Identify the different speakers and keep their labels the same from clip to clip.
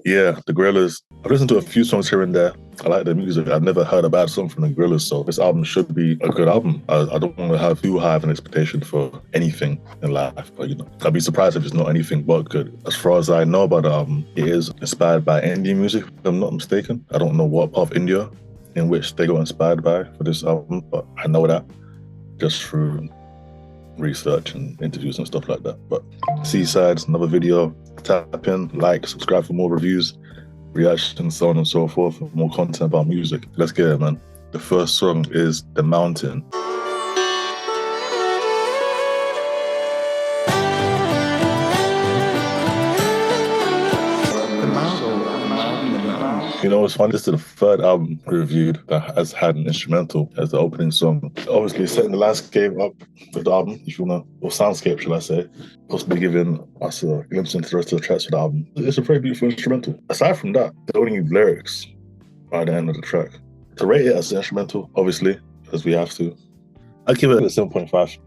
Speaker 1: Yeah, the Gorillaz. I've listened to a few songs here and there. I like their music. I've never heard a bad song from the Gorillaz, so this album should be a good album. I don't want to have too high of an expectation for anything in life, but I'd be surprised if it's not anything but good. As far as I know about the album, it is inspired by Indian music, if I'm not mistaken. I don't know what part of India in which they got inspired by for this album, but I know that just through research and interviews and stuff like that. But Seasides, another video. Tap in, like, subscribe for more reviews, reactions, so on and so forth, for more content about music. Let's get it, man. The first song is The Mountain. You know, it's funny, this is the third album reviewed that has had an instrumental as the opening song. Obviously, setting the landscape up with the album, if you want to, or soundscape, shall I say, possibly giving us a glimpse into the rest of the tracks of the album. It's a very beautiful instrumental. Aside from that, they don't need lyrics by the end of the track. To rate it as an instrumental, obviously, as we have to, I'd give it a 7.5.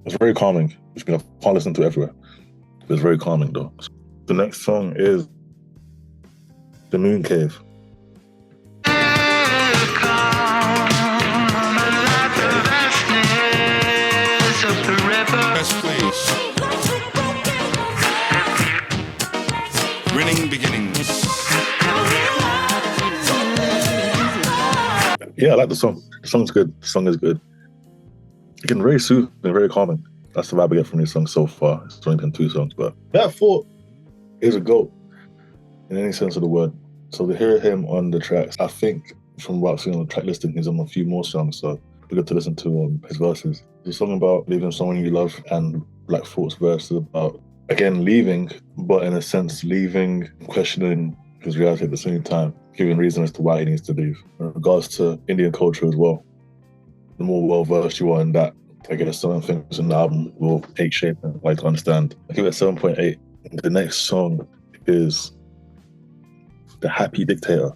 Speaker 1: It's very calming, which means I can't listen to it everywhere. It's very calming, though. The next song is The Moon Cave.
Speaker 2: Yes, please. Grinning beginnings.
Speaker 1: Yeah, I like the song. The song's good. The song is good. Again, very soothing, very calming. That's the vibe I get from this song so far. It's only been 2 songs, but that 4 is a GOAT in any sense of the word. So to hear him on the tracks, I think from what I've seen on the track listing, he's on a few more songs, so we got to listen to his verses. There's a song about leaving someone you love, and Black Thought's verse is about, again, leaving, but in a sense, leaving, questioning his reality at the same time, giving reason as to why he needs to leave. In regards to Indian culture as well, the more well-versed you are in that, I guess certain things in the album will take shape and like to understand. I give it a 7.8. The next song is The Happy Dictator.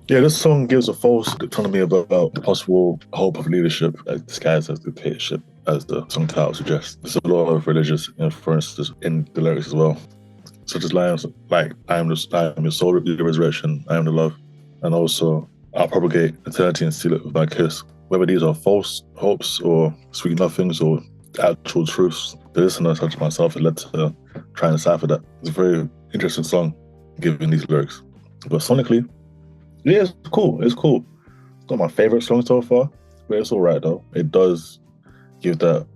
Speaker 1: Yeah, this song gives a false autonomy about the possible hope of leadership disguised as dictatorship, as the song title suggests. There's a lot of religious influences in the lyrics as well, such as lines like, I am your soul, your resurrection, I am the love, and also, I'll propagate eternity and seal it with my kiss. Whether these are false hopes or sweet nothings or actual truths, the listener, such as myself, had led to try and decipher that. It's a very interesting song, given these lyrics. But sonically, yeah, it's cool. It's cool. It's not my favorite song so far, but it's all right though. It does give that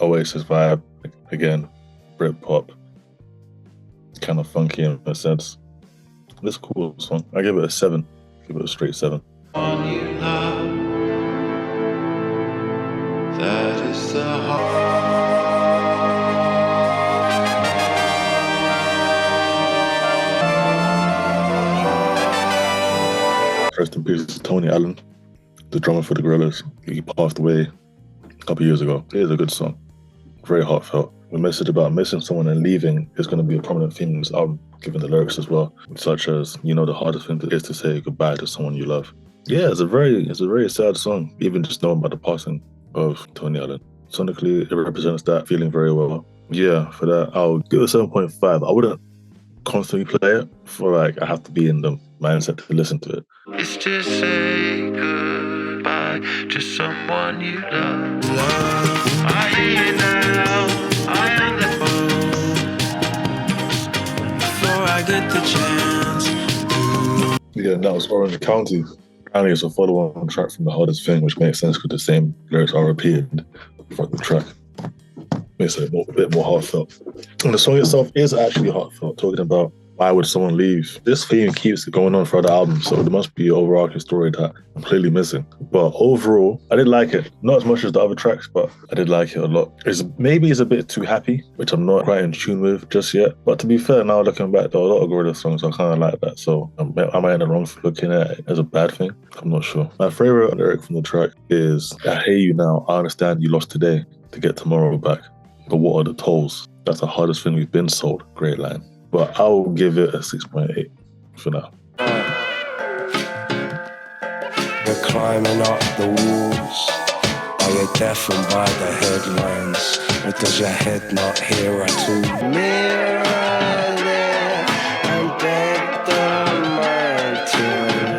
Speaker 1: Oasis vibe. Again, Britpop, kind of funky in a sense. It's a cool song. I give it a 7. Give it a straight 7.
Speaker 3: On you love, that is the heart.
Speaker 1: Rest in peace to Tony Allen, the drummer for the Gorillaz. He passed away a couple years ago. It is a good song. Very heartfelt. The message about missing someone and leaving is going to be a prominent theme in this album, given the lyrics as well, such as, you know, the hardest thing is to say goodbye to someone you love. Yeah, it's a very sad song, even just knowing about the passing of Tony Allen. Sonically, it represents that feeling very well. Yeah, for that, I'll give it a 7.5. I wouldn't constantly play it, for like I have to be in the mindset to listen to it.
Speaker 3: It's to say goodbye to someone you love. I hear you now, I am the phone. Before I get the chance.
Speaker 1: Yeah, and that was Orange County. Apparently it's a follow-on track from The Hardest Thing, which makes sense because the same lyrics are repeated throughout the track. Makes it a bit more heartfelt. And the song itself is actually heartfelt, talking about why would someone leave. This theme keeps going on throughout the album, so there must be an overarching story that I'm clearly missing. But overall, I did like it. Not as much as the other tracks, but I did like it a lot. Maybe it's a bit too happy, which I'm not quite in tune with just yet. But to be fair, now looking back, there are a lot of Gorillaz songs I kind of like that. So am I in the wrong for looking at it as a bad thing? I'm not sure. My favorite lyric from the track is, I hear you now, I understand you lost today to get tomorrow back. But what are the tolls? That's the hardest thing we've been sold. Great line. but I'll give it a 6.8 for now.
Speaker 2: We're climbing up the walls. Are you deafened by the headlines? Or does your head not hear at all? Mirror there and beg the man to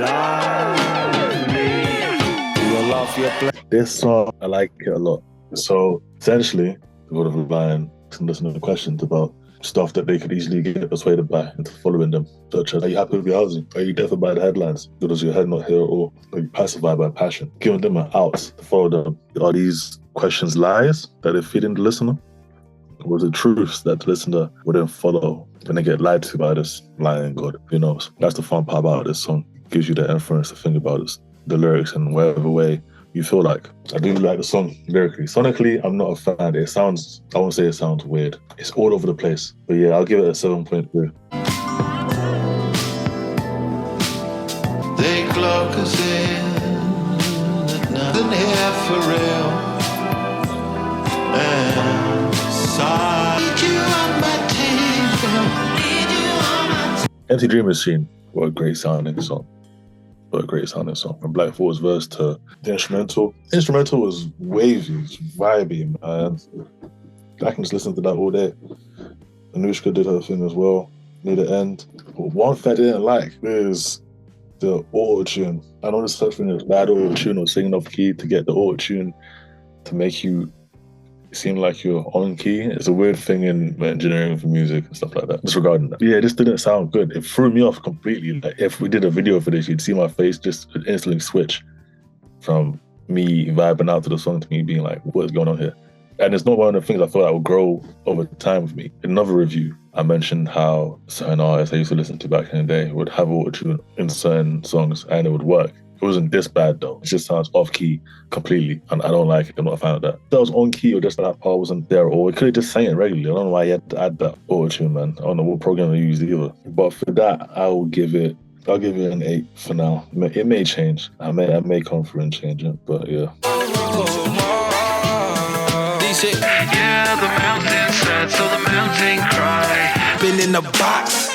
Speaker 2: love me. Do you love your
Speaker 1: This song, I like it a lot. So essentially, the God of the Lion listening to questions about stuff that they could easily get persuaded by into following them, such as, are you happy with your housing? Are you deafened by the headlines? Or does your head not hear at all? Are you pacified by passion? Giving them an out to follow them. Are these questions lies that they're feeding the listener? Or is it truths that the listener wouldn't follow when they get lied to by this lying God? Who knows? That's the fun part about this song. It gives you the inference to think about this, the lyrics in whatever way you feel like. I do like the song lyrically. Sonically, I'm not a fan. It sounds, I won't say it sounds weird. It's all over the place. But yeah, I'll give it a 7.3.
Speaker 3: They clock us in, nothing here for real. And need you on my team.
Speaker 1: MC Dream Machine, what a great sounding song. What a great sounding song. From Black Thought's verse to the instrumental. The instrumental was wavy, it was vibey, man. I can just listen to that all day. Anushka did her thing as well near the end. But one thing I didn't like is the auto-tune. I know there's such thing as bad auto-tune or singing off key to get the auto-tune to make you seem like you're on key. It's a weird thing in engineering for music and stuff like that. Disregarding that. Yeah, this didn't sound good. It threw me off completely. Like if we did a video for this, you'd see my face just instantly switch from me vibing out to the song to me being like, what is going on here? And it's not one of the things I thought that would grow over time with me. In another review, I mentioned how certain artists I used to listen to back in the day would have auto-tune in certain songs and it would work. It wasn't this bad though. It just sounds off key completely, and I don't like it. I'm not a fan of that. If that was on key or just that part wasn't there, or it could have just sang it regularly. I don't know why you had to add that auto-tune, man. I don't know what program they used either. But for that, I'll give it an 8 for now. It may change. I may come through and change it, but yeah.
Speaker 3: Yeah, the mountain said, so the mountain cried.
Speaker 2: Been in a box.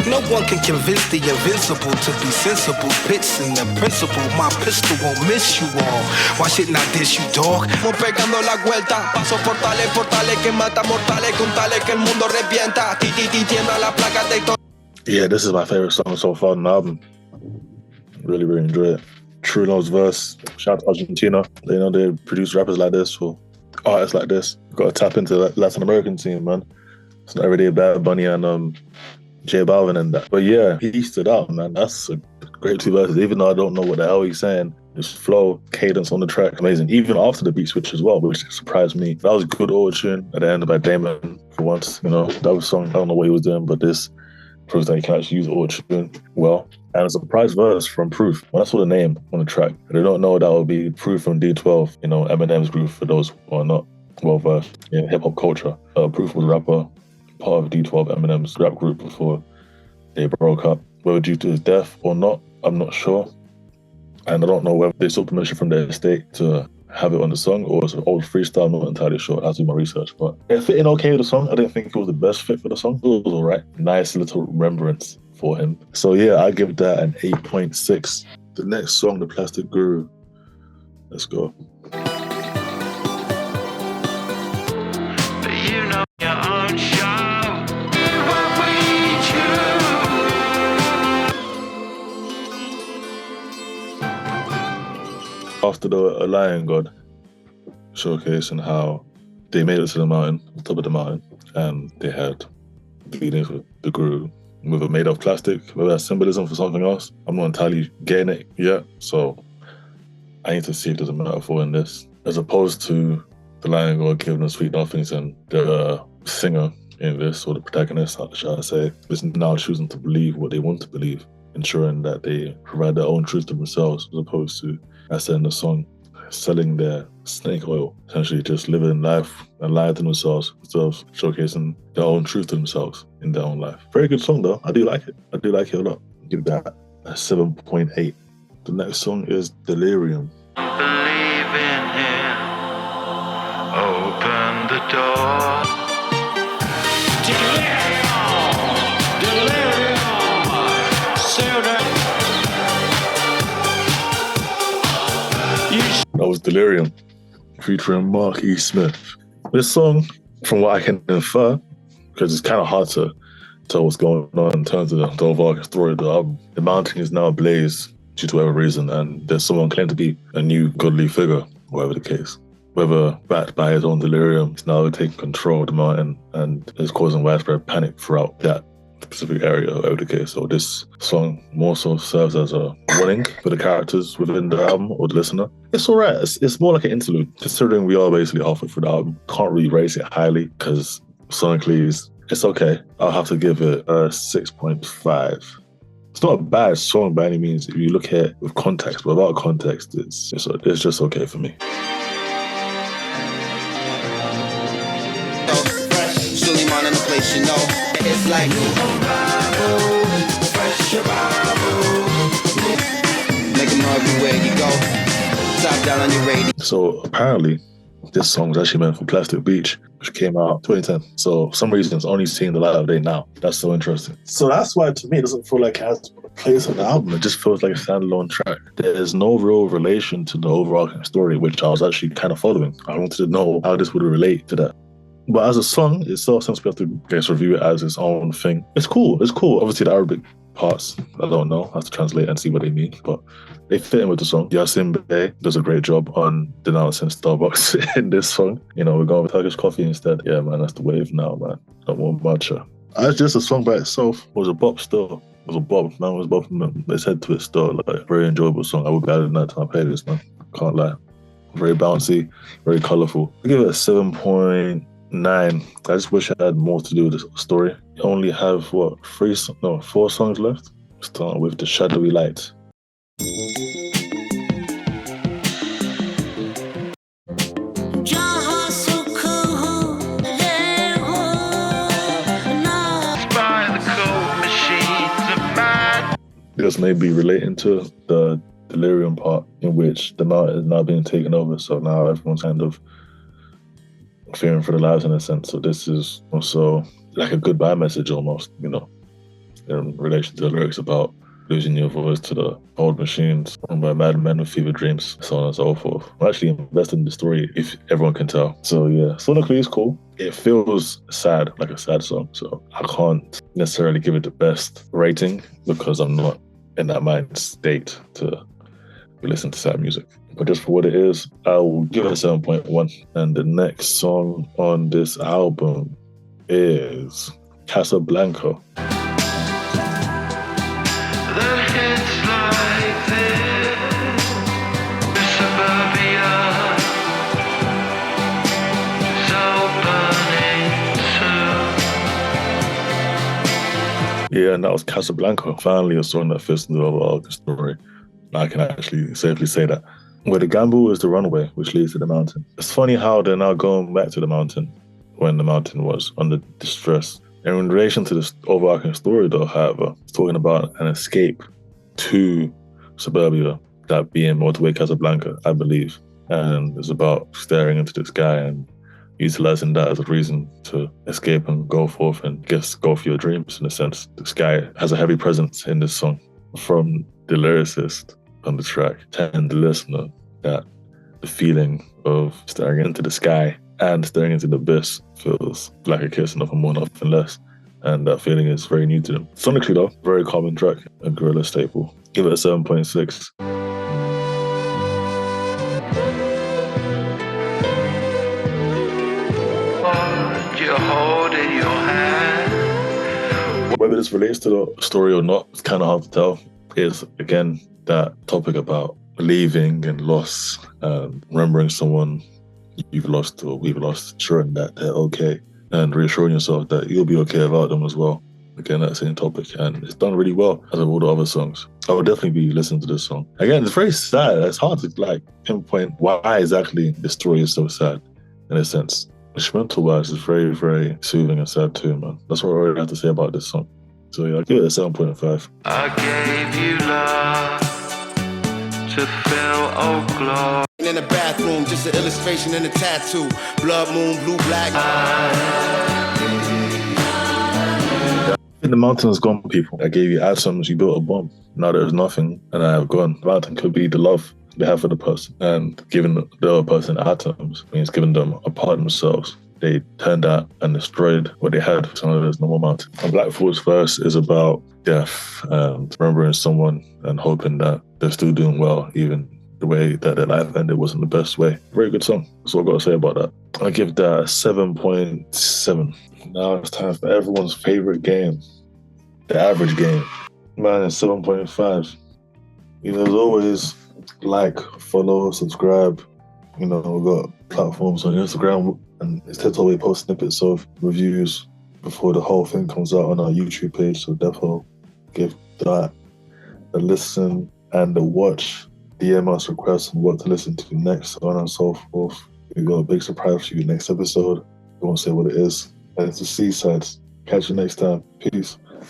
Speaker 2: No one can convince the invincible to be sensible. Pits in the principle, my pistol won't miss you all. Why shouldn't I dish you, dog? Pegando la vuelta, paso portales, portales que mata mortales, con tales que el mundo revienta. Ti tiembla la placa de.
Speaker 1: Yeah, this is my favorite song so far on the album. Really, really enjoy it. True Love's verse. Shout out to Argentina. You know, they produce rappers like this or artists like this. Got to tap into that Latin American scene, man. It's not everyday Bad Bunny and J Balvin and that. But yeah, he stood out, man. That's a great 2 verses. Even though I don't know what the hell he's saying, his flow, cadence on the track, amazing. Even after the beat switch as well, which surprised me. That was good auto-tune at the end by Damon for once. You know, that was a song, I don't know what he was doing, but this proves that he can actually use auto-tune well. And a surprise verse from Proof. When I saw the name on the track, I did not know that would be Proof from D12, you know, Eminem's group for those who are not well versed in hip-hop culture. Proof was a rapper, part of D12, Eminem's rap group before they broke up. Whether due to his death or not, I'm not sure. And I don't know whether they sought permission from their estate to have it on the song or it's an old freestyle, I'm not entirely sure. I have to do my research. But it fit in okay with the song. I didn't think it was the best fit for the song. It was all right. Nice little remembrance for him. So yeah, I give that an 8.6. The next song, The Plastic Guru. Let's go.
Speaker 3: You know your own show. What we choose.
Speaker 1: After the Lion God showcase and how they made it to the mountain, the top of the mountain, and they had dealings with the guru, whether made of plastic, whether that's symbolism for something else. I'm not entirely getting it yet, so I need to see if there's a metaphor in this, as opposed to the Lion God giving them sweet nothings and the singer in this, or the protagonist, shall I say, is now choosing to believe what they want to believe, ensuring that they provide their own truth to themselves, as opposed to, as said in the song, selling their snake oil, essentially just living life and lying to themselves instead of showcasing their own truth to themselves in their own life. Very good song though. I do like it. I do like it a lot. Give that a 7.8. The next song is Delirium.
Speaker 3: Believe in him. Open the door.
Speaker 1: was Delirium, featuring Mark E. Smith. This song, from what I can infer, because it's kind of hard to tell what's going on in terms of the overall story of the album, the mountain is now ablaze due to whatever reason, and there's someone claimed to be a new godly figure, whatever the case. Whether backed by his own delirium, he's now taking control of the mountain and is causing widespread panic throughout that specific area, whatever the case. So this song more so serves as a warning for the characters within the album or the listener. It's alright. It's more like an interlude, considering we are basically halfway through the album. Can't really rate it highly because sonically it's okay. I'll have to give it a 6.5. It's not a bad song by any means if you look at it with context, but without context, it's just okay for me.
Speaker 2: Suleiman in the place, you know. It's like fresh make them know everywhere you go. Top down on your radio.
Speaker 1: So apparently, this song was actually meant for Plastic Beach, which came out 2010. So for some reason, it's only seeing the light of day now. That's so interesting. So that's why, to me, it doesn't feel like it has a place on the album. It just feels like a standalone track. There's no real relation to the overarching story, which I was actually kind of following. I wanted to know how this would relate to that. But as a song itself, since we have to, I guess, review it as its own thing, it's cool. It's cool. Obviously, the Arabic parts, I don't know. I have to translate and see what they mean. But they fit in with the song. Yasin Bey does a great job on denouncing Starbucks in this song. You know, we're going with Turkish coffee instead. Yeah, man, that's the wave now, man. Don't want matcha. As just a song by itself, it was a bop still. It was a bop. Man, it was bopping. Let's head to it still. Like, very enjoyable song. I would be adding that to my playlist, man. Can't lie. Very bouncy, very colourful. I give it a 7.9. I just wish I had more to do with the story. You only have, 4 songs left? Starting with The Shadowy Light. This may be relating to the delirium part, in which the mountain is now being taken over, so now everyone's kind of fearing for their lives in a sense. So this is also like a goodbye message almost, you know, in relation to the lyrics about losing your voice to the old machines run by mad men with fever dreams, so on and so forth. I'm actually invested in the story, if everyone can tell. So yeah, sonically it's cool. It feels sad, like a sad song, so I can't necessarily give it the best rating because I'm not in that mind state to listen to sad music. But just for what it is, I will give it a 7.1. And the next song on this album is Casablanca. Yeah, and that was Casablanca. Finally, a song that fits into the overall story. I can actually safely say that. Where the gamble is the runway, which leads to the mountain. It's funny how they're now going back to the mountain when the mountain was under distress. And in relation to this overarching story, though, however, it's talking about an escape to suburbia, that being motorway Casablanca, I believe. And it's about staring into the sky and utilizing that as a reason to escape and go forth and go for your dreams, in a sense. The sky has a heavy presence in this song. From the lyricist on the track, telling the listener that the feeling of staring into the sky and staring into the abyss feels like a kiss, nothing more, nothing less. And that feeling is very new to them. Sonically though, very common track, a Gorillaz staple. Give it a 7.6. Whether this relates to the story or not, it's kind of hard to tell. It's, again, that topic about leaving and loss, remembering someone you've lost or we've lost, ensuring that they're okay, and reassuring yourself that you'll be okay without them as well. Again, that same topic, and it's done really well as of all the other songs. I would definitely be listening to this song. Again, it's very sad. It's hard to pinpoint why exactly the story is so sad, in a sense. Instrumental-wise, it's very, very soothing and sad too, man. That's what I really have to say about this song. So yeah, I'll give it a 7.5.
Speaker 3: I gave you love to fill Oak Glow.
Speaker 2: In the bathroom, just an illustration and a tattoo. Blood moon, blue, black.
Speaker 1: In the mountain is gone, people. I gave you atoms, you built a bomb. Now there's nothing, and I have gone. The mountain could be the love they have for the person. And giving the other person atoms means giving them a part of themselves. They turned out and destroyed what they had for some of those normal amounts. And Black Thought's verse is about death and remembering someone and hoping that they're still doing well, even the way that their life ended wasn't the best way. Very good song. That's all I've got to say about that. I give that a 7.7. Now it's time for everyone's favorite game, the average game. Mine is 7.5. As always, like, follow, subscribe. We've got platforms on Instagram and it's TikTok where we post snippets of reviews before the whole thing comes out on our YouTube page. So definitely give that a listen and a watch. DM us requests on what to listen to next, so on and so forth. We've got a big surprise for you next episode. We won't say what it is. And it's the Seasides. Catch you next time. Peace.